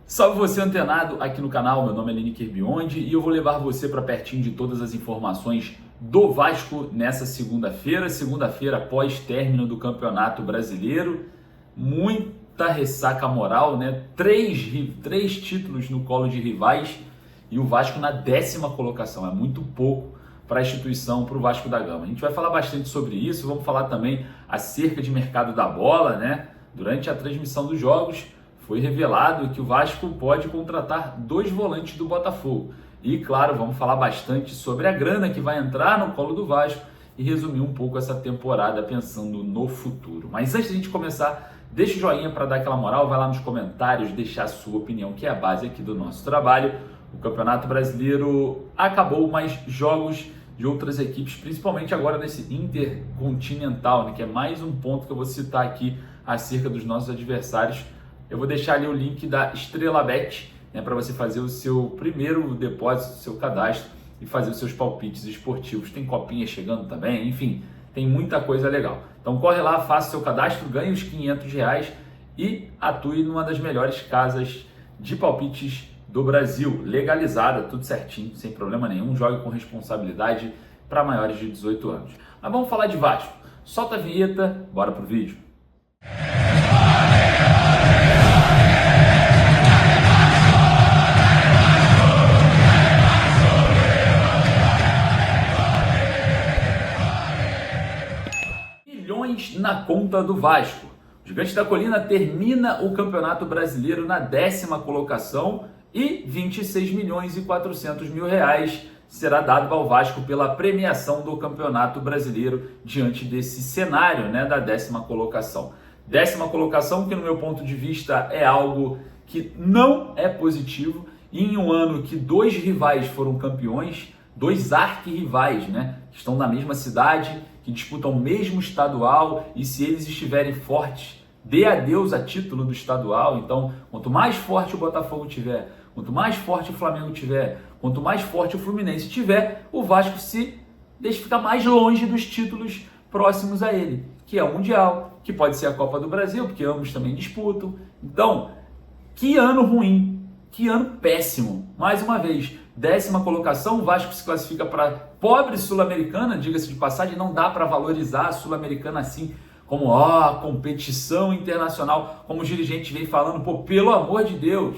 Salve você antenado aqui no canal, meu nome é Lineker Biondi e eu vou levar você para pertinho de todas as informações do Vasco nessa segunda-feira após término do Campeonato Brasileiro. Muita ressaca moral, né? Três títulos no colo de rivais e o Vasco na 10ª colocação, é muito pouco para a instituição, para o Vasco da Gama. A gente vai falar bastante sobre isso, vamos falar também acerca de mercado da bola, né? Durante a transmissão dos jogos, foi revelado que o Vasco pode contratar 2 volantes do Botafogo. E, claro, vamos falar bastante sobre a grana que vai entrar no colo do Vasco e resumir um pouco essa temporada pensando no futuro. Mas antes de a gente começar, deixa o joinha para dar aquela moral, vai lá nos comentários, deixar a sua opinião, que é a base aqui do nosso trabalho. O Campeonato Brasileiro acabou, mas jogos de outras equipes, principalmente agora nesse Intercontinental, né, que é mais um ponto que eu vou citar aqui acerca dos nossos adversários. Eu vou deixar ali o link da Estrela Bet, né, para você fazer o seu primeiro depósito, o seu cadastro e fazer os seus palpites esportivos. Tem copinha chegando também, enfim, tem muita coisa legal. Então corre lá, faça o seu cadastro, ganhe os R$500 e atue numa das melhores casas de palpites do Brasil, legalizada, tudo certinho, sem problema nenhum. Jogue com responsabilidade para maiores de 18 anos. Mas vamos falar de Vasco. Solta a vinheta, bora pro vídeo. Na conta do Vasco. O Gigante da Colina termina o Campeonato Brasileiro na 10ª colocação e 26 milhões e 400 mil reais será dado ao Vasco pela premiação do Campeonato Brasileiro diante desse cenário, né, da 10ª colocação. 10ª colocação que, no meu ponto de vista, é algo que não é positivo. E em um ano que 2 rivais foram campeões, 2 arquirrivais, né, que estão na mesma cidade, que disputam o mesmo estadual, e se eles estiverem fortes, dê adeus a título do estadual. Então, quanto mais forte o Botafogo tiver, quanto mais forte o Flamengo tiver, quanto mais forte o Fluminense tiver, o Vasco se fica mais longe dos títulos próximos a ele, que é o Mundial, que pode ser a Copa do Brasil, porque ambos também disputam. Então, que ano ruim, que ano péssimo. Mais uma vez, 10ª colocação, o Vasco se classifica para pobre Sul-Americana, diga-se de passagem, não dá para valorizar a Sul-Americana assim, como competição internacional, como os dirigentes vêm falando, pelo amor de Deus.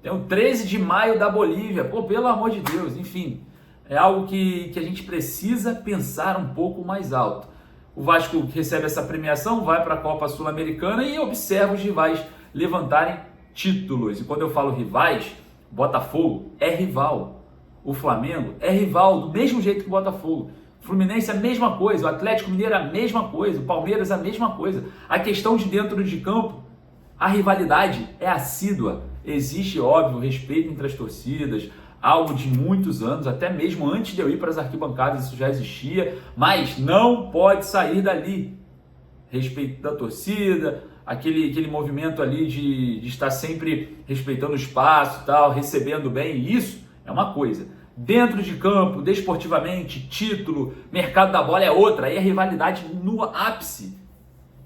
Tem o 13 de maio da Bolívia, pelo amor de Deus, enfim, é algo que a gente precisa pensar um pouco mais alto. O Vasco recebe essa premiação, vai para a Copa Sul-Americana e observa os rivais levantarem títulos. E quando eu falo rivais, Botafogo é rival, o Flamengo é rival do mesmo jeito que o Botafogo, o Fluminense é a mesma coisa, o Atlético Mineiro é a mesma coisa, o Palmeiras é a mesma coisa. A questão de dentro de campo, a rivalidade é assídua, existe, óbvio, respeito entre as torcidas, algo de muitos anos, até mesmo antes de eu ir para as arquibancadas isso já existia, mas não pode sair dali. Respeito da torcida, aquele movimento ali de estar sempre respeitando o espaço, tal, recebendo bem, isso é uma coisa. Dentro de campo, desportivamente, título, mercado da bola é outra, aí é rivalidade no ápice.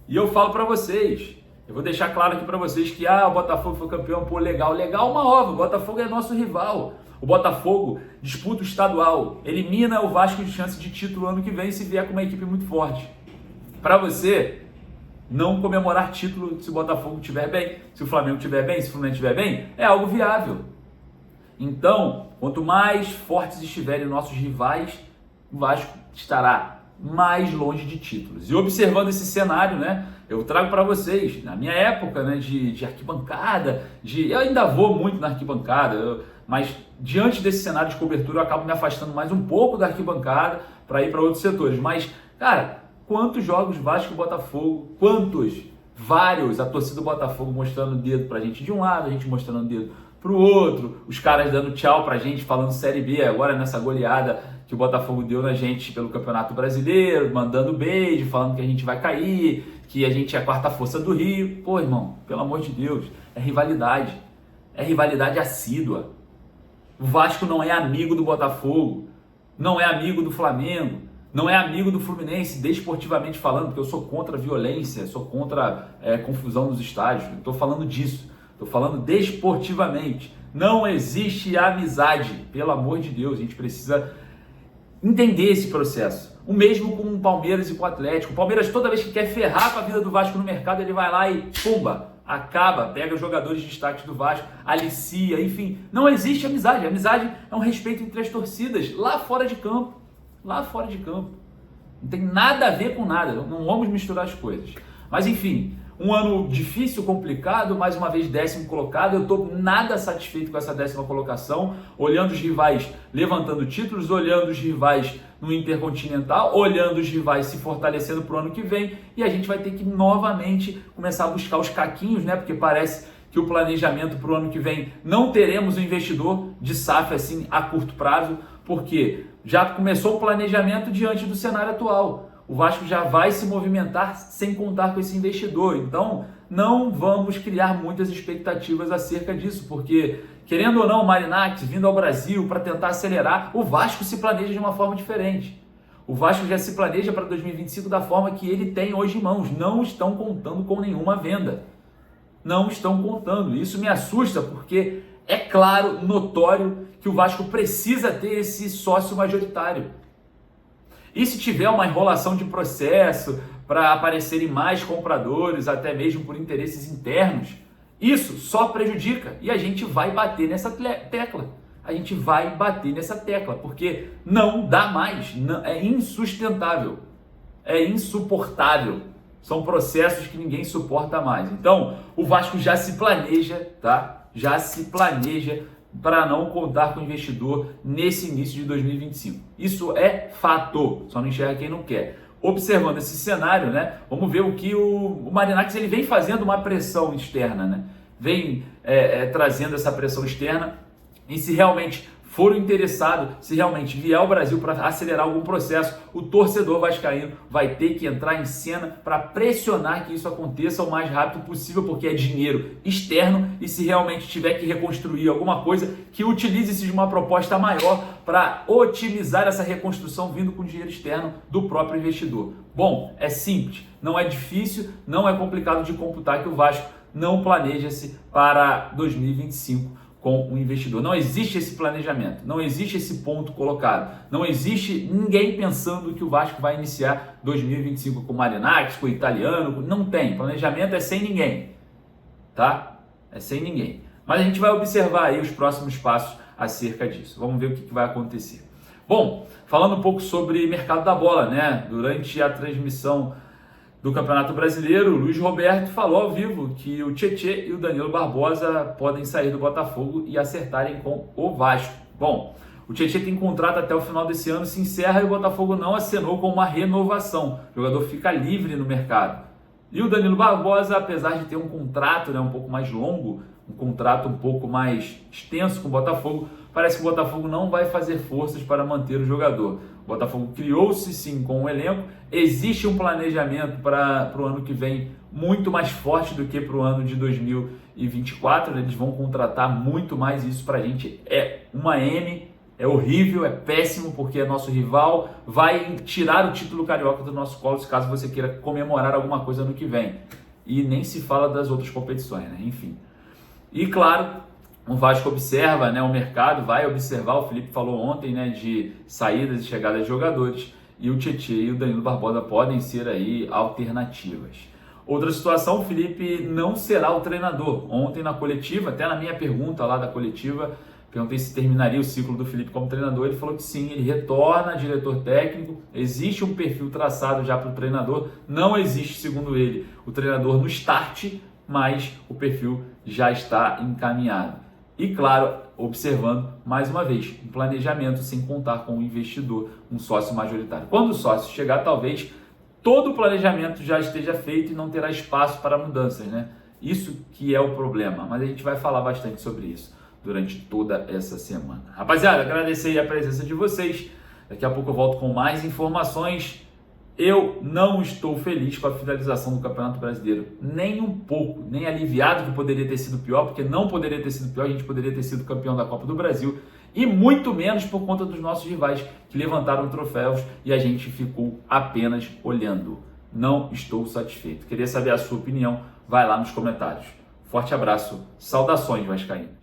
E eu falo para vocês, eu vou deixar claro aqui para vocês que o Botafogo foi campeão, legal uma ova, o Botafogo é nosso rival. O Botafogo disputa o estadual, elimina o Vasco de chance de título ano que vem se vier com uma equipe muito forte. Para você não comemorar título se o Botafogo estiver bem, se o Flamengo estiver bem, se o Fluminense estiver bem, é algo viável. Então, quanto mais fortes estiverem nossos rivais, o Vasco estará mais longe de títulos. E observando esse cenário, né, eu trago para vocês, na minha época, né, de arquibancada, eu ainda vou muito na arquibancada, mas diante desse cenário de cobertura eu acabo me afastando mais um pouco da arquibancada para ir para outros setores. Mas, cara, quantos jogos Vasco e Botafogo, quantos? Vários, a torcida do Botafogo mostrando o dedo pra gente de um lado, a gente mostrando o dedo pro outro, os caras dando tchau pra gente, falando Série B agora nessa goleada que o Botafogo deu na gente pelo Campeonato Brasileiro, mandando beijo, falando que a gente vai cair, que a gente é a 4ª força do Rio. Pô, irmão, pelo amor de Deus, é rivalidade assídua. O Vasco não é amigo do Botafogo, não é amigo do Flamengo, não é amigo do Fluminense, desportivamente falando, porque eu sou contra a violência, sou contra a confusão nos estádios, estou falando disso. Estou falando desportivamente. Não existe amizade, pelo amor de Deus, a gente precisa entender esse processo. O mesmo com o Palmeiras e com o Atlético. O Palmeiras, toda vez que quer ferrar com a vida do Vasco no mercado, ele vai lá e pumba, acaba, pega os jogadores de destaque do Vasco, alicia, enfim. Não existe amizade. A amizade é um respeito entre as torcidas, lá fora de campo. Lá fora de campo. Não tem nada a ver com nada, não vamos misturar as coisas. Mas enfim, um ano difícil, complicado, mais uma vez 10º colocado. Eu estou nada satisfeito com essa 10ª colocação, olhando os rivais levantando títulos, olhando os rivais no Intercontinental, olhando os rivais se fortalecendo para o ano que vem, e a gente vai ter que novamente começar a buscar os caquinhos, né? Porque parece que o planejamento para o ano que vem não teremos um investidor de SAF assim a curto prazo, porque já começou o planejamento diante do cenário atual. O Vasco já vai se movimentar sem contar com esse investidor. Então, não vamos criar muitas expectativas acerca disso, porque, querendo ou não, o Marinakis vindo ao Brasil para tentar acelerar, o Vasco se planeja de uma forma diferente. O Vasco já se planeja para 2025 da forma que ele tem hoje em mãos. Não estão contando com nenhuma venda. Não estão contando. Isso me assusta, porque é claro, notório, que o Vasco precisa ter esse sócio majoritário. E se tiver uma enrolação de processo para aparecerem mais compradores, até mesmo por interesses internos, isso só prejudica e a gente vai bater nessa tecla. A gente vai bater nessa tecla, porque não dá mais, é insustentável, é insuportável. São processos que ninguém suporta mais. Então, o Vasco já se planeja, tá? Já se planeja para não contar com o investidor nesse início de 2025. Isso é fato, só não enxerga quem não quer. Observando esse cenário, né, vamos ver o que o Marinakis ele vem fazendo uma pressão externa, né? Vem trazendo essa pressão externa, e se realmente for interessado, se realmente vier ao Brasil para acelerar algum processo, o torcedor vascaíno vai ter que entrar em cena para pressionar que isso aconteça o mais rápido possível, porque é dinheiro externo, e se realmente tiver que reconstruir alguma coisa, que utilize-se de uma proposta maior para otimizar essa reconstrução vindo com dinheiro externo do próprio investidor. Bom, é simples, não é difícil, não é complicado de computar que o Vasco não planeja-se para 2025 com o investidor. Não existe esse planejamento, não existe esse ponto colocado, não existe ninguém pensando que o Vasco vai iniciar 2025 com o Marinakis, com o italiano, não tem, planejamento é sem ninguém, tá? É sem ninguém. Mas a gente vai observar aí os próximos passos acerca disso, vamos ver o que vai acontecer. Bom, falando um pouco sobre mercado da bola, né? Durante a transmissão do Campeonato Brasileiro, o Luiz Roberto falou ao vivo que o Tietê e o Danilo Barbosa podem sair do Botafogo e acertarem com o Vasco. Bom, o Tietê tem contrato até o final desse ano, se encerra e o Botafogo não acenou com uma renovação. O jogador fica livre no mercado. E o Danilo Barbosa, apesar de ter um contrato, né, um pouco mais longo, um contrato um pouco mais extenso com o Botafogo, parece que o Botafogo não vai fazer forças para manter o jogador. O Botafogo criou-se sim com o elenco, existe um planejamento para o ano que vem muito mais forte do que para o ano de 2024, eles vão contratar muito mais, isso para a gente é uma M, é horrível, é péssimo, porque é nosso rival, vai tirar o título carioca do nosso colo, se caso você queira comemorar alguma coisa no que vem. E nem se fala das outras competições, né? Enfim. E claro, o Vasco observa, né, o mercado, vai observar, o Felipe falou ontem, né, de saídas e chegadas de jogadores, e o Tietê e o Danilo Barbosa podem ser aí alternativas. Outra situação, o Felipe não será o treinador. Ontem na coletiva, até na minha pergunta lá da coletiva, perguntei se terminaria o ciclo do Felipe como treinador, ele falou que sim, ele retorna diretor técnico, existe um perfil traçado já para o treinador, não existe, segundo ele, o treinador no start, mas o perfil já está encaminhado. E claro, observando mais uma vez, um planejamento sem contar com um investidor, um sócio majoritário. Quando o sócio chegar, talvez todo o planejamento já esteja feito e não terá espaço para mudanças, né? Isso que é o problema, mas a gente vai falar bastante sobre isso durante toda essa semana. Rapaziada, agradecer a presença de vocês. Daqui a pouco eu volto com mais informações. Eu não estou feliz com a finalização do Campeonato Brasileiro, nem um pouco, nem aliviado que poderia ter sido pior, porque não poderia ter sido pior, a gente poderia ter sido campeão da Copa do Brasil, e muito menos por conta dos nossos rivais que levantaram troféus e a gente ficou apenas olhando. Não estou satisfeito. Queria saber a sua opinião, vai lá nos comentários. Forte abraço, saudações vascaínas.